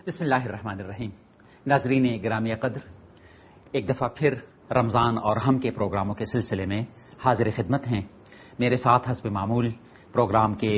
بسم اللہ الرحمن الرحیم. ناظرین گرامی قدر، ایک دفعہ پھر رمضان اور ہم کے پروگراموں کے سلسلے میں حاضر خدمت ہیں. میرے ساتھ حسب معمول پروگرام کے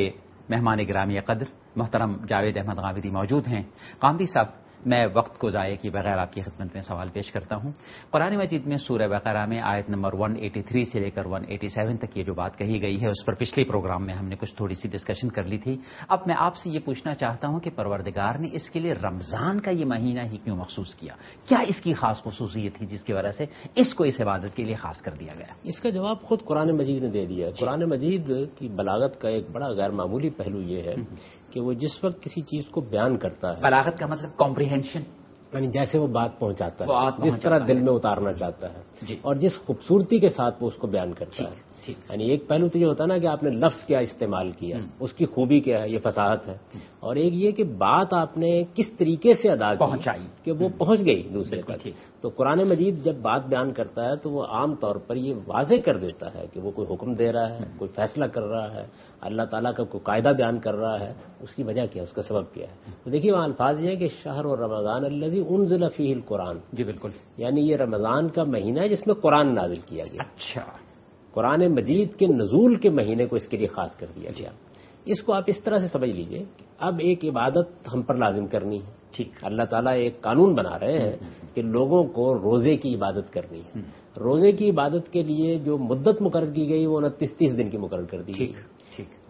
مہمان گرامی قدر محترم جاوید احمد غامدی موجود ہیں. غامدی صاحب، میں وقت کو ضائع کیے بغیر آپ کی خدمت میں سوال پیش کرتا ہوں. قرآن مجید میں سورہ بقرہ میں آیت نمبر 183 سے لے کر 187 تک یہ جو بات کہی گئی ہے، اس پر پچھلے پروگرام میں ہم نے کچھ تھوڑی سی ڈسکشن کر لی تھی. اب میں آپ سے یہ پوچھنا چاہتا ہوں کہ پروردگار نے اس کے لیے رمضان کا یہ مہینہ ہی کیوں مخصوص کیا؟ کیا اس کی خاص خصوصیت تھی جس کی وجہ سے اس کو اس عبادت کے لیے خاص کر دیا گیا؟ اس کا جواب خود قرآن مجید نے دے دیا ہے. قرآن مجید کی بلاغت کا ایک بڑا غیر معمولی پہلو یہ ہے کہ وہ جس وقت کسی چیز کو بیان کرتا ہے، بلاغت کا مطلب کمپریہنشن، یعنی جیسے وہ بات پہنچاتا ہے، جس طرح دل میں اتارنا چاہتا ہے اور جس خوبصورتی کے ساتھ وہ اس کو بیان کرتا ہے. یعنی ایک پہلو تو یہ ہوتا ہے نا کہ آپ نے لفظ کیا استعمال کیا، اس کی خوبی کیا ہے، یہ فصاحت ہے. اور ایک یہ کہ بات آپ نے کس طریقے سے ادا پہنچائی کہ وہ پہنچ گئی دوسرے تک. تو قرآن مجید جب بات بیان کرتا ہے تو وہ عام طور پر یہ واضح کر دیتا ہے کہ وہ کوئی حکم دے رہا ہے، کوئی فیصلہ کر رہا ہے، اللہ تعالیٰ کا کوئی قاعدہ بیان کر رہا ہے، اس کی وجہ کیا ہے، اس کا سبب کیا ہے. تو دیکھیے وہاں الفاظ یہ ہے کہ شہر اور رمضان الذی انزل فیہ القرآن. جی بالکل، یعنی یہ رمضان کا مہینہ ہے جس میں قرآن نازل کیا گیا. اچھا، قرآن مجید کے نزول کے مہینے کو اس کے لیے خاص کر دیا گیا. اس کو آپ اس طرح سے سمجھ لیجئے کہ اب ایک عبادت ہم پر لازم کرنی ہے. ٹھیک، اللہ تعالیٰ ایک قانون بنا رہے ہیں کہ لوگوں کو روزے کی عبادت کرنی ہے. روزے کی عبادت کے لیے جو مدت مقرر کی گئی وہ 29 دن کی مقرر کر دی گئی.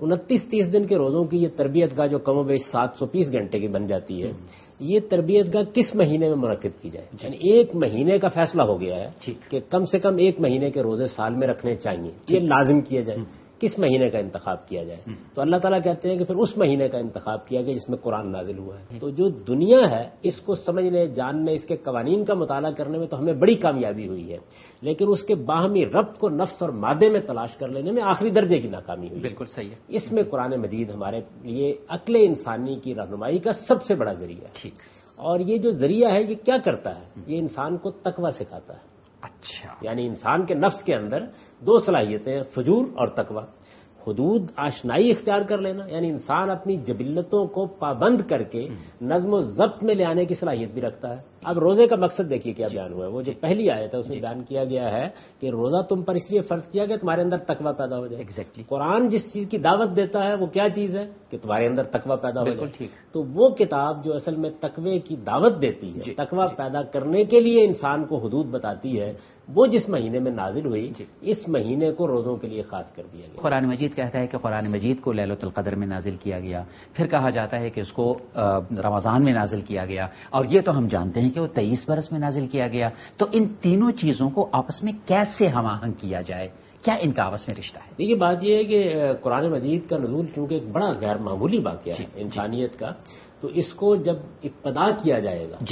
29 دن کے روزوں کی یہ تربیت گاہ جو کم و بیش 720 گھنٹے کی بن جاتی ہے، یہ تربیت گاہ کس مہینے میں منعقد کی جائے؟ یعنی ایک مہینے کا فیصلہ ہو گیا ہے کہ کم سے کم ایک مہینے کے روزے سال میں رکھنے چاہیے، یہ لازم کیا جائے. کس مہینے کا انتخاب کیا جائے؟ تو اللہ تعالیٰ کہتے ہیں کہ پھر اس مہینے کا انتخاب کیا گیا جس میں قرآن نازل ہوا ہے. تو جو دنیا ہے اس کو سمجھنے، جاننے، اس کے قوانین کا مطالعہ کرنے میں تو ہمیں بڑی کامیابی ہوئی ہے، لیکن اس کے باہمی ربط کو نفس اور مادے میں تلاش کر لینے میں آخری درجے کی ناکامی ہوئی. بالکل صحیح ہے. اس میں قرآن مجید ہمارے لیے عقل انسانی کی رہنمائی کا سب سے بڑا ذریعہ ہے. ٹھیک، اور یہ جو ذریعہ ہے یہ کیا کرتا ہے؟ یہ انسان کو تقوی سکھاتا ہے. اچھا، یعنی انسان کے نفس کے اندر دو صلاحیتیں ہیں، فجور اور تقوی. حدود آشنائی اختیار کر لینا، یعنی انسان اپنی جبلتوں کو پابند کر کے نظم و ضبط میں لے آنے کی صلاحیت بھی رکھتا ہے. اب روزے کا مقصد دیکھیے کیا بیان ہوا ہے. وہ جو پہلی آیت ہے اس میں بیان کیا گیا ہے کہ روزہ تم پر اس لیے فرض کیا گیا تمہارے اندر تقوی پیدا ہو جائے. ایگزیکٹلی، قرآن جس چیز کی دعوت دیتا ہے وہ کیا چیز ہے کہ تمہارے اندر تقوی پیدا ہو جائے. ٹھیک. تو وہ کتاب جو اصل میں تقوی کی دعوت دیتی ہے، تقوی پیدا کرنے کے لیے انسان کو حدود بتاتی ہے، وہ جس مہینے میں نازل ہوئی، اس مہینے کو روزوں کے لیے خاص کر دیا گیا. قرآن مجید کہتا ہے کہ قرآن مجید کو لیلۃ القدر میں نازل کیا گیا، پھر کہا جاتا ہے کہ اس کو رمضان میں نازل کیا گیا، اور یہ تو ہم جانتے ہیں کہ وہ 23 برس میں نازل کیا گیا. تو ان تینوں چیزوں کو آپس میں کیسے ہم آہنگ کیا جائے؟ کیا ان کا آپس میں رشتہ ہے؟ دیکھیے بات یہ ہے کہ قرآن مجید کا نزول چونکہ ایک بڑا غیر معمولی واقعہ ہے انسانیت کا، تو اس کو جب ابتدا کیا جائے گا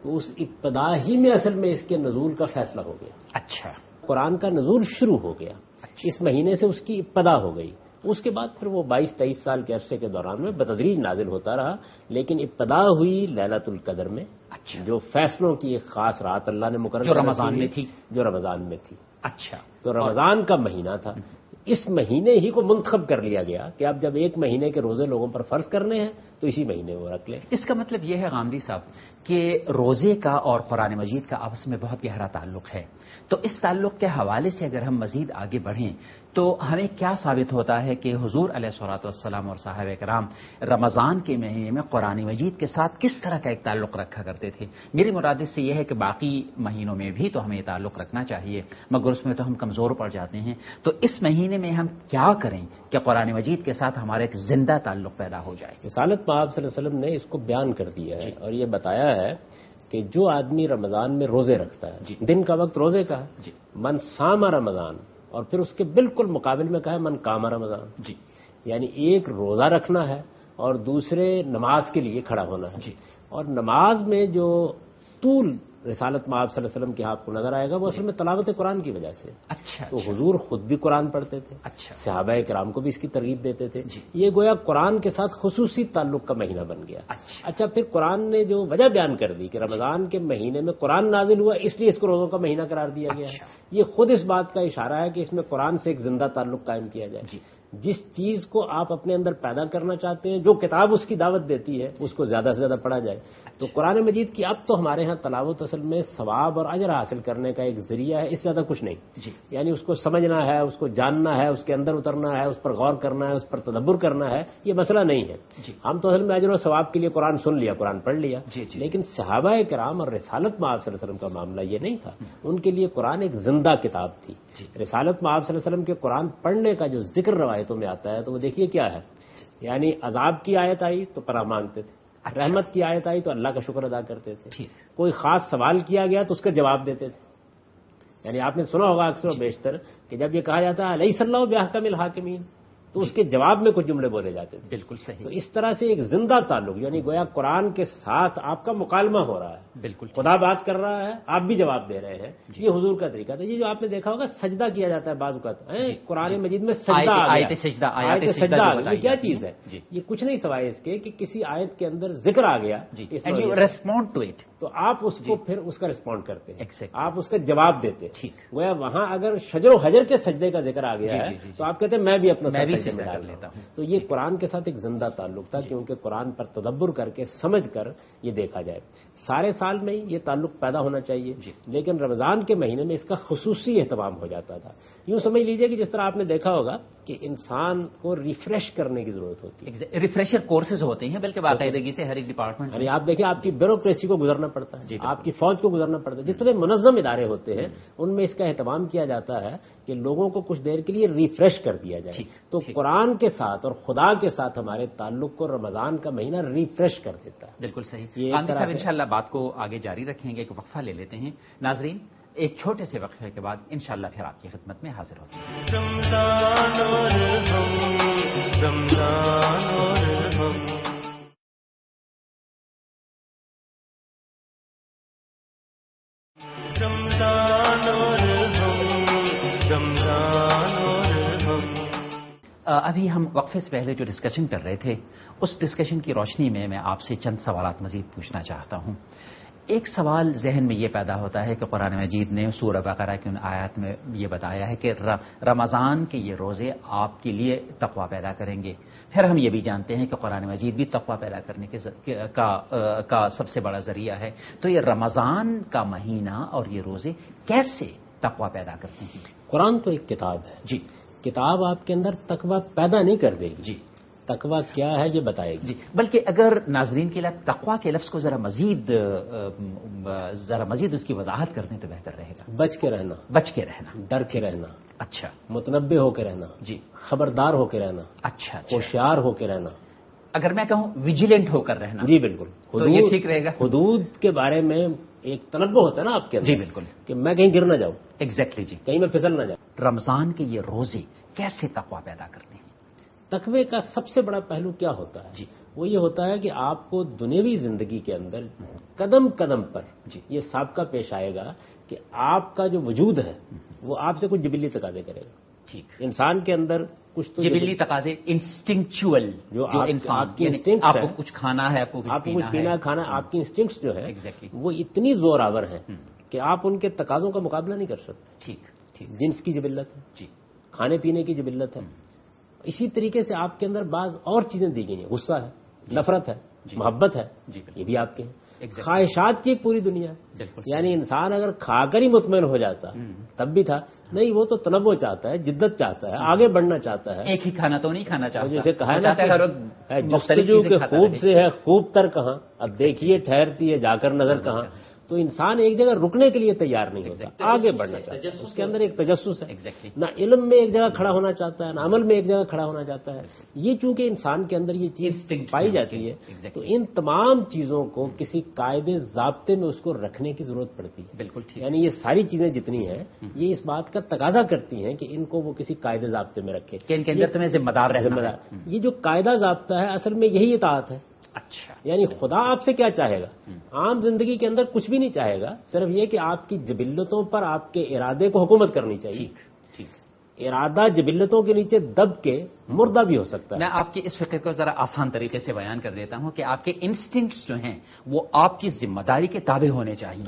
تو اس ابتدا ہی میں اصل میں اس کے نزول کا فیصلہ ہو گیا. اچھا، قرآن کا نزول شروع ہو گیا، اس مہینے سے اس کی ابتدا ہو گئی. اس کے بعد پھر وہ 22-23 سال کے عرصے کے دوران میں بتدریج نازل ہوتا رہا، لیکن ابتدا ہوئی لیلۃ القدر میں. جو فیصلوں کی ایک خاص رات اللہ نے مقرر جو رمضان میں تھی. اچھا، تو رمضان کا مہینہ تھا. اس مہینے ہی کو منتخب کر لیا گیا کہ اب جب ایک مہینے کے روزے لوگوں پر فرض کرنے ہیں تو اسی مہینے وہ رکھ لیں. اس کا مطلب یہ ہے غامدی صاحب کہ روزے کا اور قرآن مجید کا آپس میں بہت گہرا تعلق ہے. تو اس تعلق کے حوالے سے اگر ہم مزید آگے بڑھیں تو ہمیں کیا ثابت ہوتا ہے کہ حضور علیہ الصلوۃ والسلام اور صحابہ کرام رمضان کے مہینے میں قرآن مجید کے ساتھ کس طرح کا ایک تعلق رکھا کرتے تھے؟ میری مراد سے یہ ہے کہ باقی مہینوں میں بھی تو ہمیں یہ تعلق رکھنا چاہیے، مگر اس میں تو ہم کمزور پڑ جاتے ہیں. تو اس مہینے میں ہم کیا کریں کہ قرآن مجید کے ساتھ ہمارا ایک زندہ تعلق پیدا ہو جائے؟ رسالت میں آپ صلی اللہ علیہ وسلم نے اس کو بیان کر دیا ہے اور یہ بتایا ہے کہ جو آدمی رمضان میں روزے رکھتا ہے، دن کا وقت روزے کا ہے، من صام رمضان، اور پھر اس کے بالکل مقابل میں کہا ہے من قام رمضان. یعنی ایک روزہ رکھنا ہے اور دوسرے نماز کے لیے کھڑا ہونا ہے. اور نماز میں جو طول رسالت میں آپ صلی اللہ علیہ وسلم کے آپ کو نظر آئے گا وہ اصل میں تلاوت قرآن کی وجہ سے. اچھا. تو حضور خود بھی قرآن پڑھتے تھے. اچھا. صحابہ کرام کو بھی اس کی ترغیب دیتے تھے. یہ گویا قرآن کے ساتھ خصوصی تعلق کا مہینہ بن گیا. اچھا پھر قرآن نے جو وجہ بیان کر دی کہ رمضان کے مہینے میں قرآن نازل ہوا اس لیے اس کو روزوں کا مہینہ قرار دیا گیا ہے. یہ خود اس بات کا اشارہ ہے کہ اس میں قرآن سے ایک زندہ تعلق قائم کیا جائے. جس چیز کو آپ اپنے اندر پیدا کرنا چاہتے ہیں جو کتاب اس کی دعوت دیتی ہے اس کو زیادہ سے زیادہ پڑھا جائے. تو قرآن مجید کی اب تو ہمارے ہاں تلاوت اصل میں ثواب اور اجر حاصل کرنے کا ایک ذریعہ ہے, اس سے زیادہ کچھ نہیں. یعنی اس کو سمجھنا ہے, اس کو جاننا ہے, اس کے اندر اترنا ہے, اس پر غور کرنا ہے, اس پر تدبر کرنا ہے, یہ مسئلہ نہیں ہے. ہم تو اصل میں اجر و ثواب کے لیے قرآن سن لیا, قرآن پڑھ لیا. لیکن صحابہ کرام اور رسالت میں آپ صلی اللہ علیہ وسلم کا معاملہ یہ نہیں تھا. ان کے لیے قرآن ایک زندہ کتاب تھی. رسالت میں آپ صلی اللہ علیہ وسلم کے قرآن پڑھنے کا جو ذکر روایتوں میں آتا ہے تو وہ دیکھیے کیا ہے. یعنی عذاب کی آیت آئی تو پناہ مانگتے تھے, رحمت کی آیت آئی تو اللہ کا شکر ادا کرتے تھے, کوئی خاص سوال کیا گیا تو اس کا جواب دیتے تھے. یعنی آپ نے سنا ہوگا اکثر و بیشتر کہ جب یہ کہا جاتا ہے الیس اللہ بأحکم الحاکمین تو اس کے جواب میں کچھ جملے بولے جاتے تھے. بالکل صحیح. تو اس طرح سے ایک زندہ تعلق, یعنی گویا قرآن کے ساتھ آپ کا مکالمہ ہو رہا ہے. بالکل خدا بات کر رہا ہے, آپ بھی جواب دے رہے ہیں. یہ حضور کا طریقہ تھا. یہ جو آپ نے دیکھا ہوگا سجدہ کیا جاتا ہے بعض اوقات, قرآن مجید میں سجدہ آیت سجدہ یہ کیا چیز ہے؟ یہ کچھ نہیں سوائے اس کے کہ کسی آیت کے اندر ذکر آ گیا ریسپونڈ ٹو اٹ, تو آپ اس کو پھر اس کا ریسپونڈ کرتے ہیں, آپ اس کا جواب دیتے ہیں. گویا وہاں اگر شجر و حجر کے سجدے کا ذکر آ گیا ہے تو آپ کہتے ہیں میں بھی اپنا سجدہ کر لیتا ہوں. تو یہ قرآن کے ساتھ ایک زندہ تعلق تھا کیونکہ قرآن پر تدبر کر کے سمجھ کر یہ دیکھا جائے. سارے سال میں یہ تعلق پیدا ہونا چاہیے, لیکن رمضان کے مہینے میں اس کا خصوصی اہتمام ہو جاتا تھا. یوں سمجھ لیجئے کہ جس طرح آپ نے دیکھا ہوگا کہ انسان کو ریفریش کرنے کی ضرورت ہوتی ہے. ریفریشر کورسز ہوتے ہیں بلکہ باقاعدگی سے ہر ایک ڈپارٹمنٹ. یعنی آپ دیکھیں آپ کی بیوروکریسی کو گزرنا پڑتا ہے, آپ کی فوج کو گزرنا پڑتا ہے. جتنے منظم ادارے ہوتے ہیں ان میں اس کا اہتمام کیا جاتا ہے کہ لوگوں کو کچھ دیر کے لیے ریفریش کر دیا جائے. تو قرآن کے ساتھ اور خدا کے ساتھ ہمارے تعلق کو رمضان کا مہینہ ریفریش کر دیتا ہے. بالکل صحیح. قاضی صاحب انشاءاللہ بات کو آگے جاری رکھیں گے, ایک وقفہ لے لیتے ہیں. ناظرین ایک چھوٹے سے وقفے کے بعد انشاءاللہ پھر آپ کی خدمت میں حاضر ہوتے ہیں. رمضان اور ہم, رمضان اور ہم. رمضان اور ہم, رمضان اور ہم. ابھی ہم وقفے سے پہلے جو ڈسکشن کر رہے تھے اس ڈسکشن کی روشنی میں میں آپ سے چند سوالات مزید پوچھنا چاہتا ہوں. ایک سوال ذہن میں یہ پیدا ہوتا ہے کہ قرآن مجید نے سورہ بقرہ کی ان آیات میں یہ بتایا ہے کہ رمضان کے یہ روزے آپ کے لیے تقویٰ پیدا کریں گے. پھر ہم یہ بھی جانتے ہیں کہ قرآن مجید بھی تقویٰ پیدا کرنے کا سب سے بڑا ذریعہ ہے. تو یہ رمضان کا مہینہ اور یہ روزے کیسے تقویٰ پیدا کرتے ہیں؟ قرآن تو ایک کتاب ہے. جی, کتاب آپ کے اندر تقویٰ پیدا نہیں کر دے گی. جی, تقویٰ کیا ہے یہ بتائے گی. جی, بلکہ اگر ناظرین کے لیے تقویٰ کے لفظ کو ذرا مزید اس کی وضاحت کر دیں تو بہتر رہے گا. بچ کے رہنا, بچ کے رہنا, ڈر کے رہنا. اچھا. متنبہ ہو کے رہنا. جی, خبردار ہو کے رہنا. اچھا. ہوشیار ہو کے رہنا. اگر میں کہوں ویجیلنٹ ہو کر رہنا. جی بالکل, تو یہ ٹھیک رہے گا. حدود کے بارے میں ایک تنبہ ہوتا ہے نا آپ کے اندر. جی بالکل, کہ میں کہیں گر نہ جاؤں. ایگزیکٹلی. جی, کہیں میں پھسل نہ جاؤں. رمضان کے یہ روزے کیسے تقویٰ پیدا کرتے ہیں؟ تقوی کا سب سے بڑا پہلو کیا ہوتا ہے؟ جی, وہ یہ ہوتا ہے کہ آپ کو دنیوی زندگی کے اندر قدم قدم پر یہ سابقہ پیش آئے گا کہ آپ کا جو وجود ہے وہ آپ سے کچھ جبلی تقاضے کرے گا. ٹھیک, انسان کے اندر کچھ تو جبلی تقاضے انسٹنکچول جو انسان کی انسٹنکٹ آپ کو کچھ کھانا ہے, آپ کو کچھ پینا کھانا, آپ کی انسٹنکٹس جو ہے وہ اتنی زور آور ہیں کہ آپ ان کے تقاضوں کا مقابلہ نہیں کر سکتے. ٹھیک, جنس کی جبلت ہے. جی, کھانے پینے کی جبلت ہے. اسی طریقے سے آپ کے اندر بعض اور چیزیں دی گئی ہیں. غصہ ہے, نفرت ہے, محبت ہے, یہ بھی آپ کے ہیں. خواہشات کی ایک پوری دنیا ہے. یعنی انسان اگر کھا کر ہی مطمئن ہو جاتا تب بھی تھا نہیں, وہ تو تنوع چاہتا ہے, جدت چاہتا ہے, آگے بڑھنا چاہتا ہے. ایک ہی کھانا تو نہیں کھانا چاہتا. جیسے کہا نا جستجو کے خوب سے ہے خوب تر کہاں, اب دیکھیے ٹھہرتی ہے جا کر نظر کہاں. تو انسان ایک جگہ رکنے کے لیے تیار نہیں ہوتا, آگے بڑھنا چاہتا ہے. اس کے اندر ایک تجسس ہے. نہ علم میں ایک جگہ کھڑا ہونا چاہتا ہے, نہ عمل میں ایک جگہ کھڑا ہونا چاہتا ہے. یہ چونکہ انسان کے اندر یہ چیز پائی جاتی ہے تو ان تمام چیزوں کو کسی قاعدے ضابطے میں اس کو رکھنے کی ضرورت پڑتی ہے. بالکل. یعنی یہ ساری چیزیں جتنی ہیں یہ اس بات کا تقاضا کرتی ہیں کہ ان کو وہ کسی قاعدے ضابطے میں رکھے کہ ان کے اندر تمہیں ذمہ دار رہنا. یہ جو قاعدہ ضابطہ ہے اصل میں یہی اطاعت ہے. اچھا، یعنی خدا آپ سے کیا چاہے گا؟ عام زندگی کے اندر کچھ بھی نہیں چاہے گا، صرف یہ کہ آپ کی جبلتوں پر آپ کے ارادے کو حکومت کرنی چاہیے۔ ٹھیک ٹھیک، ارادہ جبلتوں کے نیچے دب کے مردہ بھی ہو سکتا ہے۔ میں آپ کی اس فکر کو ذرا آسان طریقے سے بیان کر دیتا ہوں کہ آپ کے انسٹنکٹس جو ہیں وہ آپ کی ذمہ داری کے تابع ہونے چاہیے۔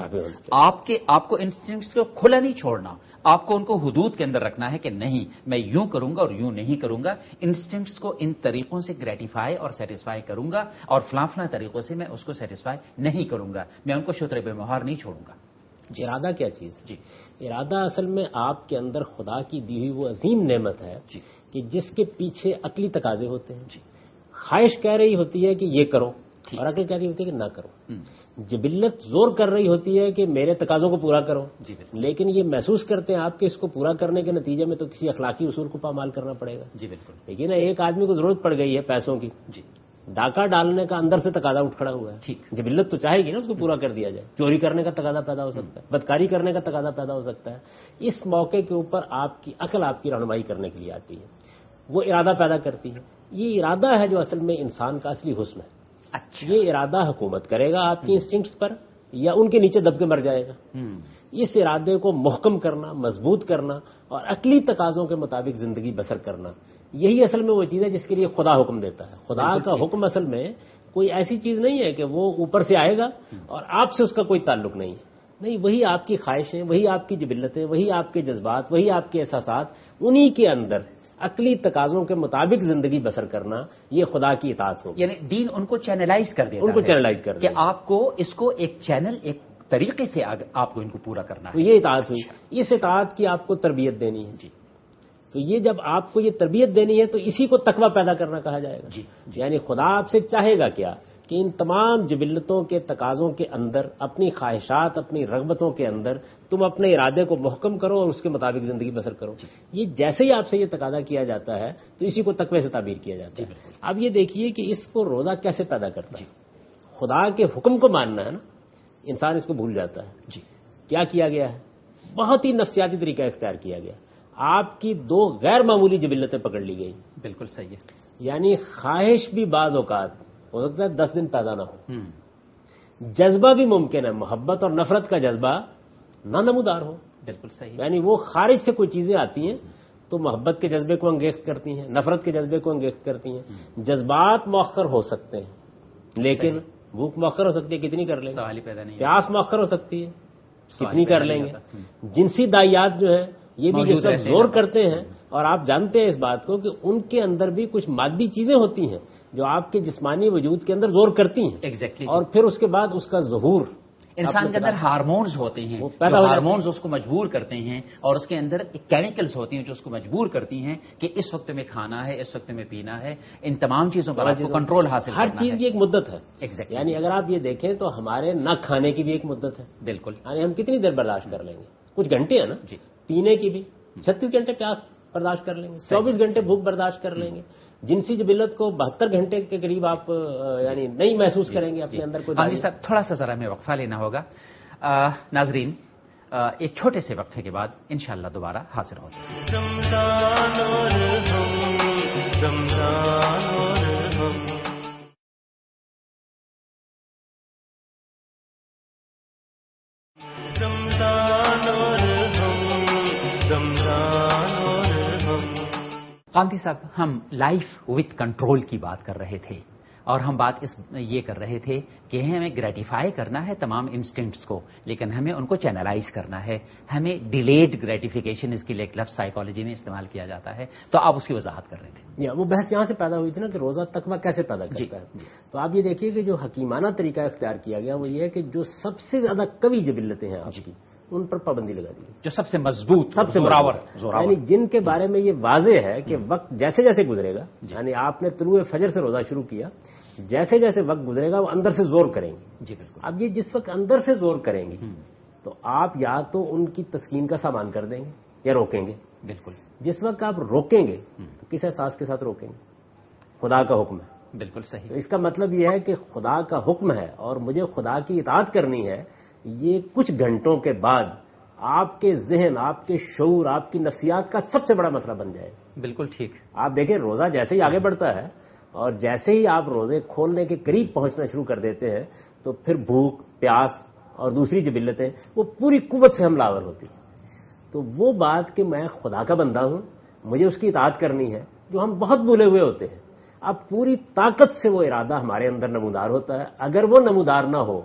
آپ کو انسٹنکٹس کو کھلا نہیں چھوڑنا، آپ کو ان کو حدود کے اندر رکھنا ہے کہ نہیں میں یوں کروں گا اور یوں نہیں کروں گا، انسٹنکٹس کو ان طریقوں سے گریٹیفائی اور سیٹسفائی کروں گا اور فلاں طریقوں سے میں اس کو سیٹسفائی نہیں کروں گا، میں ان کو شتر بے مہار نہیں چھوڑوں گا۔ ارادہ کیا چیز ہے؟ جی، ارادہ اصل میں آپ کے اندر خدا کی دی ہوئی وہ عظیم نعمت ہے جی، کہ جس کے پیچھے عقلی تقاضے ہوتے ہیں۔ جی، خواہش کہہ رہی ہوتی ہے کہ یہ کرو ٹھیک، اور عقل کہہ رہی ہوتی ہے کہ نہ کرو۔ ہم، جبلت زور کر رہی ہوتی ہے کہ میرے تقاضوں کو پورا کرو، جی بالکل، لیکن یہ محسوس کرتے ہیں آپ کہ اس کو پورا کرنے کے نتیجے میں تو کسی اخلاقی اصول کو پامال کرنا پڑے گا۔ جی بالکل، لیکن ایک آدمی کو ضرورت پڑ گئی ہے پیسوں کی، جی ڈاکہ ڈالنے کا اندر سے تقاضا اٹھ کھڑا ہوا ہے، ٹھیک، جبلت تو چاہے گی نا اس کو پورا کر دیا جائے، چوری کرنے کا تقاضا پیدا ہو سکتا ہے، بدکاری کرنے کا تقاضا پیدا ہو سکتا ہے۔ اس موقع کے اوپر آپ کی عقل آپ کی رہنمائی کرنے کے لیے آتی ہے، وہ ارادہ پیدا کرتی ہے۔ یہ ارادہ ہے جو اصل میں انسان کا اصلی حسن ہے۔ اچھا، یہ ارادہ حکومت کرے گا آپ کی انسٹنکٹس پر یا ان کے نیچے دب کے مر جائے گا۔ ہم، اس ارادے کو محکم کرنا، مضبوط کرنا اور عقلی تقاضوں کے مطابق زندگی بسر کرنا، یہی اصل میں وہ چیز ہے جس کے لیے خدا حکم دیتا ہے۔ خدا کا حکم اصل میں کوئی ایسی چیز نہیں ہے کہ وہ اوپر سے آئے گا اور آپ سے اس کا کوئی تعلق نہیں ہے، نہیں، وہی آپ کی خواہشیں، وہی آپ کی جبلتیں، وہی آپ کے جذبات، وہی آپ کے احساسات، انہی کے اندر عقلی تقاضوں کے مطابق زندگی بسر کرنا، یہ خدا کی اطاعت ہوگی۔ یعنی دین ان کو چینلائز کر دیتا ان کو ہے چینلائز کر کہ دیتا ہے۔ آپ کو اس کو ایک چینل ایک طریقے سے آپ کو ان کو پورا کرنا تو ہے۔ یہ اطاعت ہوئی، اس اطاعت کی آپ کو تربیت دینی ہے۔ جی، تو یہ جب آپ کو یہ تربیت دینی ہے تو اسی کو تقویٰ پیدا کرنا کہا جائے گا۔ جی، یعنی خدا آپ سے چاہے گا کیا کہ ان تمام جبلتوں کے تقاضوں کے اندر، اپنی خواہشات، اپنی رغبتوں کے اندر تم اپنے ارادے کو محکم کرو اور اس کے مطابق زندگی بسر کرو۔ یہ جیسے ہی آپ سے یہ تقاضا کیا جاتا ہے تو اسی کو تقوی سے تعبیر کیا جاتا ہے۔ اب یہ دیکھیے کہ اس کو روزہ کیسے پیدا کرتا ہے۔ خدا کے حکم کو ماننا ہے نا، انسان اس کو بھول جاتا ہے۔ جی، کیا کیا گیا ہے؟ بہت ہی نفسیاتی طریقہ اختیار کیا گیا۔ آپ کی دو غیر معمولی جبلتیں پکڑ لی گئی، بالکل صحیح ہے۔ یعنی خواہش بھی بعض اوقات ہو سکتا ہے 10 دن پیدا نہ ہو، ہم، جذبہ بھی ممکن ہے، محبت اور نفرت کا جذبہ نہ نمودار ہو، بالکل صحیح ہے۔ یعنی وہ خارج سے کوئی چیزیں آتی ہیں تو محبت کے جذبے کو انگیخت کرتی ہیں، نفرت کے جذبے کو انگیخت کرتی ہیں۔ جذبات مؤخر ہو سکتے ہیں لیکن بھوک مؤخر ہو سکتی ہے، کتنی کر لیں گے؟ سوال ہی پیدا نہیں پیاس مؤخر ہو سکتی ہے، سوال کتنی پیدا کر لیں نہیں گے؟ ہوتا۔ جنسی دائیات جو ہیں یہ بھی موجود جس وقت رہتے ہیں۔ زور کرتے ہیں، اور آپ جانتے ہیں اس بات کو کہ ان کے اندر بھی کچھ مادی چیزیں ہوتی ہیں جو آپ کے جسمانی وجود کے اندر زور کرتی ہیں، ایگزیکٹلی، اور پھر اس کے بعد اس کا ظہور انسان کے اندر ہارمونز ہوتے ہیں، وہ پیدا ہو جاتے ہیں۔ ہارمونز اس کو مجبور کرتے ہیں، اور اس کے اندر کیمیکلز ہوتی ہیں جو اس کو مجبور کرتی ہیں کہ اس وقت میں کھانا ہے، اس وقت میں پینا ہے، ان تمام چیزوں پر آپ کو کنٹرول حاصل ہر کرنا چیز ہے۔ کی ایک مدت ہے۔ ایگزیکٹلی، یعنی اگر آپ یہ دیکھیں تو ہمارے نہ کھانے کی بھی ایک مدت ہے، بالکل، یعنی ہم کتنی دیر برداشت کر لیں گے؟ کچھ گھنٹے ہیں نا۔ جی، پینے کی بھی 36 گھنٹے پیاس برداشت کر لیں گے، 24 گھنٹے بھوک برداشت کر لیں گے۔ جنسی جبلت کو 72 گھنٹے کے قریب آپ یعنی نہیں محسوس کریں گے اپنے اندر کوئی ہاں جی صاحب، تھوڑا سا ذرا ہمیں وقفہ لینا ہوگا۔ ناظرین، ایک چھوٹے سے وقفے کے بعد انشاءاللہ دوبارہ حاضر ہو جائیں گے۔ رمضان اور ہم، رمضان اور ہم، رمضان اور ہم، رمضان اور ہم۔ قامتی صاحب، ہم لائف وتھ کنٹرول کی بات کر رہے تھے، اور ہم بات یہ کر رہے تھے کہ ہمیں گریٹیفائی کرنا ہے تمام انسٹنکٹس کو، لیکن ہمیں ان کو چینلائز کرنا ہے۔ ہمیں ڈیلیڈ گریٹیفیکیشن، اس کے لیے ایک لفظ سائیکالوجی میں استعمال کیا جاتا ہے، تو آپ اس کی وضاحت کر رہے تھے۔ وہ بحث یہاں سے پیدا ہوئی تھی نا کہ روزہ تقویٰ کیسے پیدا کرتا ہے۔ تو آپ یہ دیکھیے کہ جو حکیمانہ طریقہ اختیار کیا گیا وہ یہ ہے کہ جو سب سے زیادہ قوی جبلتیں ہیں آپ کی، ان پر پابندی لگا دی، جو سب سے مضبوط، سب سے زوراور، یعنی جن کے بارے میں یہ واضح ہے کہ وقت جیسے جیسے گزرے گا، یعنی آپ نے طلوع فجر سے روزہ شروع کیا، جیسے جیسے وقت گزرے گا وہ اندر سے زور کریں گے۔ جی بالکل۔ اب یہ جس وقت اندر سے زور کریں گے تو آپ یا تو ان کی تسکین کا سامان کر دیں گے یا روکیں گے۔ بالکل، جس وقت آپ روکیں گے تو کس احساس کے ساتھ روکیں گے؟ خدا کا حکم ہے۔ بالکل تو صحیح۔ اس کا مطلب یہ ہے کہ خدا کا حکم ہے اور مجھے خدا کی اطاعت کرنی ہے۔ یہ کچھ گھنٹوں کے بعد آپ کے ذہن، آپ کے شعور، آپ کی نفسیات کا سب سے بڑا مسئلہ بن جائے گا۔ بالکل ٹھیک۔ آپ دیکھیں روزہ جیسے ہی آگے بڑھتا ہے اور جیسے ہی آپ روزے کھولنے کے قریب پہنچنا شروع کر دیتے ہیں تو پھر بھوک، پیاس اور دوسری جبلتیں وہ پوری قوت سے حملہ آور ہوتی ہیں۔ تو وہ بات کہ میں خدا کا بندہ ہوں، مجھے اس کی اطاعت کرنی ہے، جو ہم بہت بھولے ہوئے ہوتے ہیں، اب پوری طاقت سے وہ ارادہ ہمارے اندر نمودار ہوتا ہے۔ اگر وہ نمودار نہ ہو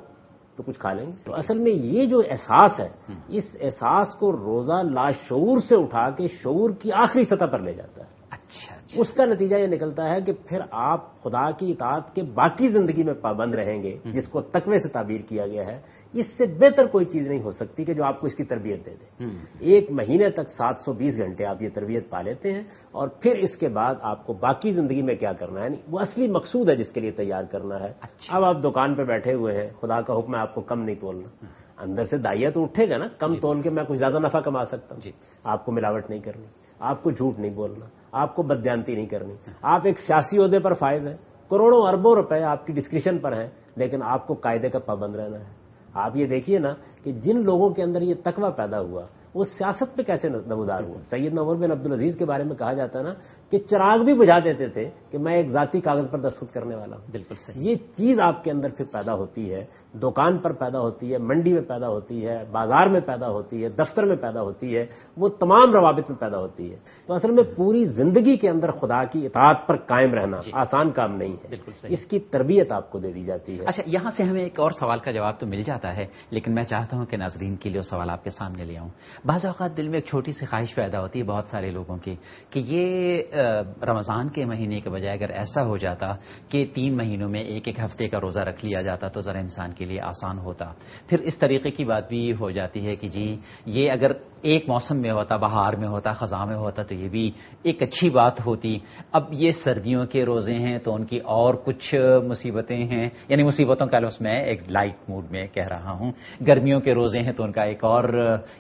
تو کچھ کھا لیں گے۔ تو اصل میں یہ جو احساس ہے، اس احساس کو روزہ لاشعور سے اٹھا کے شعور کی آخری سطح پر لے جاتا ہے۔ اچھا اس کا نتیجہ یہ نکلتا ہے کہ پھر آپ خدا کی اطاعت کے باقی زندگی میں پابند رہیں گے، جس کو تقوی سے تعبیر کیا گیا ہے۔ اس سے بہتر کوئی چیز نہیں ہو سکتی کہ جو آپ کو اس کی تربیت دے دے۔ ایک مہینے تک 720 گھنٹے آپ یہ تربیت پا لیتے ہیں، اور پھر اس کے بعد آپ کو باقی زندگی میں کیا کرنا ہے، وہ اصلی مقصود ہے جس کے لیے تیار کرنا ہے۔ اب آپ دکان پہ بیٹھے ہوئے ہیں، خدا کا حکم ہے آپ کو کم نہیں تولنا، اندر سے دائیا تو اٹھے گا نا، کم تول کے میں کچھ زیادہ نفع کما سکتا ہوں۔ آپ کو ملاوٹ نہیں کرنی، آپ کو جھوٹ نہیں بولنا، آپ کو بددیانتی نہیں کرنی۔ آپ ایک سیاسی عہدے پر فائز ہیں، کروڑوں اربوں روپے آپ کی ڈسکرپشن پر ہیں، لیکن آپ کو قاعدے کا پابند رہنا ہے۔ آپ یہ دیکھیے نا کہ جن لوگوں کے اندر یہ تقوی پیدا ہوا وہ سیاست پہ کیسے نمودار ہوا۔ سیدنا عمر بن عبدالعزیز کے بارے میں کہا جاتا ہے نا کہ چراغ بھی بجھا دیتے تھے کہ میں ایک ذاتی کاغذ پر دستخط کرنے والا ہوں۔ بالکل صحیح۔ یہ چیز آپ کے اندر پھر پیدا ہوتی ہے، دکان پر پیدا ہوتی ہے، منڈی میں پیدا ہوتی ہے، بازار میں پیدا ہوتی ہے، دفتر میں پیدا ہوتی ہے، وہ تمام روابط میں پیدا ہوتی ہے۔ تو اصل میں پوری زندگی کے اندر خدا کی اطاعت پر قائم رہنا آسان کام نہیں ہے، بالکل صحیح۔ اس کی تربیت آپ کو دے دی جاتی ہے۔ اچھا، یہاں سے ہمیں ایک اور سوال کا جواب تو مل جاتا ہے، لیکن میں چاہتا ہوں کہ ناظرین کے لیے وہ سوال آپ کے سامنے لے آؤں۔ بعض اوقات دل میں ایک چھوٹی سی خواہش پیدا ہوتی ہے بہت سارے لوگوں کی کہ یہ رمضان کے مہینے کے بجائے اگر ایسا ہو جاتا کہ 3 مہینوں میں ایک ہفتے کا روزہ رکھ لیا جاتا تو ذرا انسان کے لیے آسان ہوتا۔ پھر اس طریقے کی بات بھی ہو جاتی ہے کہ جی یہ اگر ایک موسم میں ہوتا، بہار میں ہوتا، خزاں میں ہوتا تو یہ بھی ایک اچھی بات ہوتی۔ اب یہ سردیوں کے روزے ہیں تو ان کی اور کچھ مصیبتیں ہیں، یعنی مصیبتوں کا لفظ میں ایک لائٹ موڈ میں کہہ رہا ہوں۔ گرمیوں کے روزے ہیں تو ان کا ایک اور،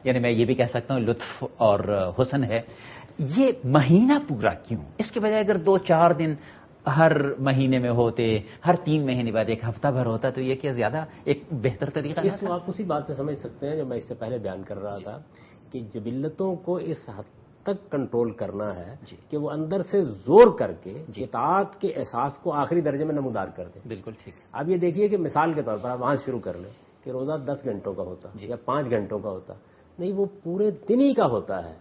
یعنی میں یہ بھی کہہ سکتا ہوں لطف اور حسن ہے۔ یہ مہینہ پورا کیوں؟ اس کے بجائے اگر 2-4 دن ہر مہینے میں ہوتے، ہر 3 مہینے بعد ایک ہفتہ بھر ہوتا تو یہ کیا زیادہ ایک بہتر طریقہ اس کو آپ اسی بات سے سمجھ سکتے ہیں جو میں اس سے پہلے بیان کر رہا تھا کہ جبلتوں کو اس حد تک کنٹرول کرنا ہے کہ وہ اندر سے زور کر کے اطاعت کے احساس کو آخری درجے میں نمودار کر دیں۔ بالکل ٹھیک۔ اب یہ دیکھیے کہ مثال کے طور پر آپ وہاں سے شروع کر لیں کہ روزہ 10 گھنٹوں کا ہوتا یا 5 گھنٹوں کا ہوتا، نہیں وہ پورے دن ہی کا ہوتا ہے۔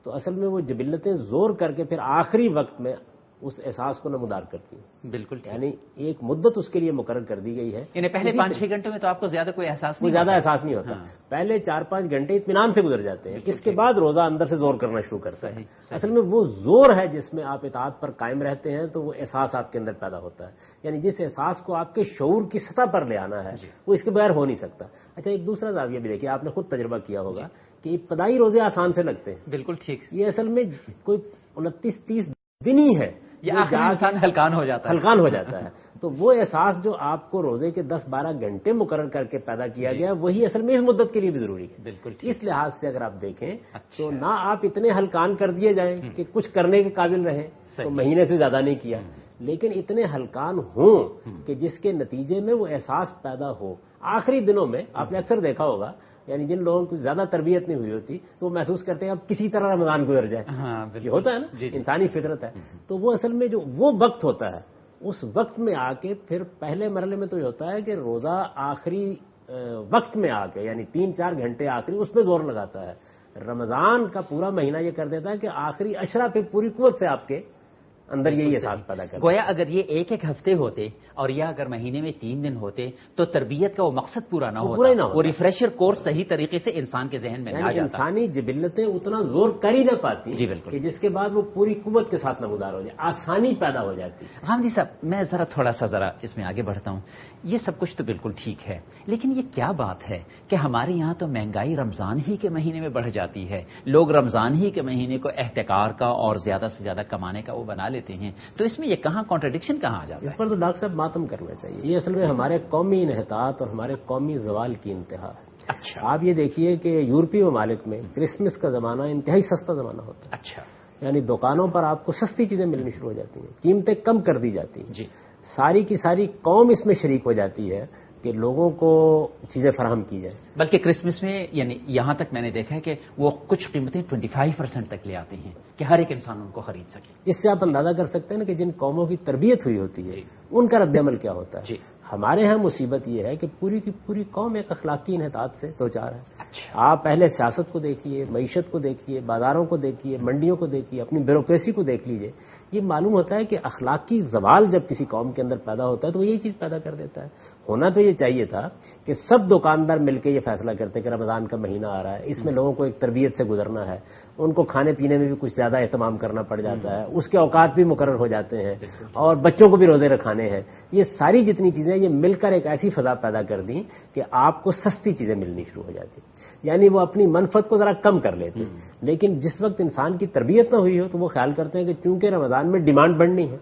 تو اصل میں وہ جبلتیں زور کر کے پھر آخری وقت میں اس احساس کو نمودار کرتی ہیں۔ بالکل، یعنی ایک مدت اس کے لیے مقرر کر دی گئی ہے۔ یعنی پہلے 5-6 گھنٹوں میں تو آپ کو زیادہ کوئی احساس کوئی زیادہ احساس نہیں ہوتا، پہلے 4-5 گھنٹے اطمینان سے گزر جاتے ہیں، اس کے بعد روزہ اندر سے زور کرنا شروع کرتا ہے۔ اصل میں وہ زور ہے جس میں آپ اطاعت پر قائم رہتے ہیں تو وہ احساس آپ کے اندر پیدا ہوتا ہے، یعنی جس احساس کو آپ کے شعور کی سطح پر لے آنا ہے وہ اس کے بغیر ہو نہیں سکتا۔ اچھا، ایک دوسرا زاویہ بھی دیکھیے، آپ نے خود تجربہ کیا ہوگا کہ ابتدائی روزے آسان سے لگتے ہیں۔ بالکل ٹھیک۔ یہ اصل میں کوئی 29-30 دن ہی ہے، یہ آخر انسان ہلکان ہو جاتا ہے، ہلکان ہو جاتا ہے۔ تو وہ احساس جو آپ کو روزے کے 10-12 گھنٹے مقرر کر کے پیدا کیا گیا وہی اصل میں اس مدت کے لیے بھی ضروری ہے۔ بالکل اس لحاظ سے اگر آپ دیکھیں تو نہ آپ اتنے ہلکان کر دیے جائیں کہ کچھ کرنے کے قابل رہیں تو مہینے سے زیادہ نہیں کیا، لیکن اتنے ہلکان ہوں کہ جس کے نتیجے میں وہ احساس پیدا ہو آخری دنوں میں۔ آپ نے اکثر دیکھا ہوگا یعنی جن لوگوں کو زیادہ تربیت نہیں ہوئی ہوتی تو وہ محسوس کرتے ہیں اب کسی طرح رمضان گزر جائے، یہ ہوتا ہے نا، انسانی فطرت ہے۔ تو وہ اصل میں جو وہ وقت ہوتا ہے اس وقت میں آ کے پھر پہلے مرحلے میں تو یہ ہوتا ہے کہ روزہ آخری وقت میں آ کے یعنی 3-4 گھنٹے آخری اس پہ زور لگاتا ہے۔ رمضان کا پورا مہینہ یہ کر دیتا ہے کہ آخری عشرہ پہ پوری قوت سے آپ کے اندر یہی احساس پیدا کرتا ہے۔ گویا اگر یہ ایک ہفتے ہوتے اور یا اگر مہینے میں 3 دن ہوتے تو تربیت کا وہ مقصد پورا نہ ہوتا، وہ ریفریشر کورس صحیح طریقے سے انسان کے ذہن میں نہ جاتا، انسانی جبلتیں اتنا زور کر ہی نہ پاتی جی بالکل، کہ جس کے بعد وہ پوری قوت کے ساتھ نمودار ہو جائے، آسانی پیدا ہو جاتی۔ حامدی صاحب، میں تھوڑا سا اس میں آگے بڑھتا ہوں۔ یہ سب کچھ تو بالکل ٹھیک ہے، لیکن یہ کیا بات ہے کہ ہمارے یہاں تو مہنگائی رمضان ہی کے مہینے میں بڑھ جاتی ہے، لوگ رمضان ہی کے مہینے کو احتکار کا اور زیادہ سے زیادہ کمانے کا وہ بنا لیتے ہیں، تو اس میں یہ کہاں کانٹرڈکشن کہاں آ جاتا ہے؟ اس پر تو ڈاکٹر صاحب ماتم کرنا چاہیے۔ یہ اصل میں ہمارے قومی انحطاط اور ہمارے قومی زوال کی انتہا ہے۔ اچھا، آپ یہ دیکھیے کہ یورپی ممالک میں کرسمس کا زمانہ انتہائی سستا زمانہ ہوتا ہے۔ اچھا، یعنی دکانوں پر آپ کو سستی چیزیں ملنی شروع ہو جاتی ہیں، قیمتیں کم کر دی جاتی ہیں، جی، ساری کی ساری قوم اس میں شریک ہو جاتی ہے کہ لوگوں کو چیزیں فراہم کی جائیں. بلکہ کرسمس میں یعنی یہاں تک میں نے دیکھا ہے کہ وہ کچھ قیمتیں 25% تک لے آتے ہیں کہ ہر ایک انسان ان کو خرید سکے. اس سے آپ اندازہ کر سکتے ہیں نا کہ جن قوموں کی تربیت ہوئی ہوتی ہے ان کا رد عمل کیا ہوتا ہے. جی. ہمارے ہاں مصیبت یہ ہے کہ پوری کی پوری قوم ایک اخلاقی انحطاط سے دوچار ہے. اچھا. آپ پہلے سیاست کو دیکھیے، معیشت کو دیکھیے، بازاروں کو دیکھیے، منڈیوں کو دیکھیے، اپنی بیوروکریسی کو دیکھ لیجیے. یہ معلوم ہوتا ہے کہ اخلاقی زوال جب کسی قوم کے اندر پیدا ہوتا ہے تو وہ یہی چیز پیدا کر دیتا ہے. ہونا تو یہ چاہیے تھا کہ سب دکاندار مل کے یہ فیصلہ کرتے کہ رمضان کا مہینہ آ رہا ہے، اس میں لوگوں کو ایک تربیت سے گزرنا ہے، ان کو کھانے پینے میں بھی کچھ زیادہ اہتمام کرنا پڑ جاتا ہے، اس کے اوقات بھی مقرر ہو جاتے ہیں اور بچوں کو بھی روزے رکھانے ہیں. یہ ساری جتنی چیزیں یہ مل کر ایک ایسی فضا پیدا کر دیں کہ آپ کو سستی چیزیں ملنی شروع ہو جاتی. یعنی وہ اپنی منفعت کو ذرا کم کر لیتے. لیکن جس وقت انسان کی تربیت نہ ہوئی ہو تو وہ خیال کرتے ہیں کہ چونکہ رمضان میں ڈیمانڈ بڑھنی ہے.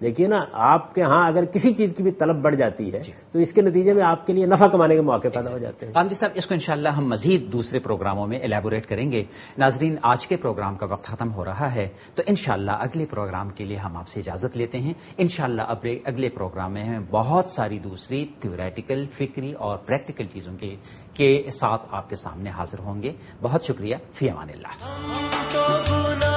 دیکھیے نا، آپ کے ہاں اگر کسی چیز کی بھی طلب بڑھ جاتی ہے تو اس کے نتیجے میں آپ کے لیے نفع کمانے کے مواقع پیدا ہو جاتے ہیں. غامدی صاحب، اس کو انشاءاللہ ہم مزید دوسرے پروگراموں میں ایلیبوریٹ کریں گے. ناظرین، آج کے پروگرام کا وقت ختم ہو رہا ہے تو انشاءاللہ اگلے پروگرام کے لیے ہم آپ سے اجازت لیتے ہیں. انشاءاللہ اگلے پروگرام میں ہم بہت ساری دوسری تھیوریٹیکل، فکری اور پریکٹیکل چیزوں کے ساتھ آپ کے سامنے حاضر ہوں گے. بہت شکریہ. فی امان اللہ.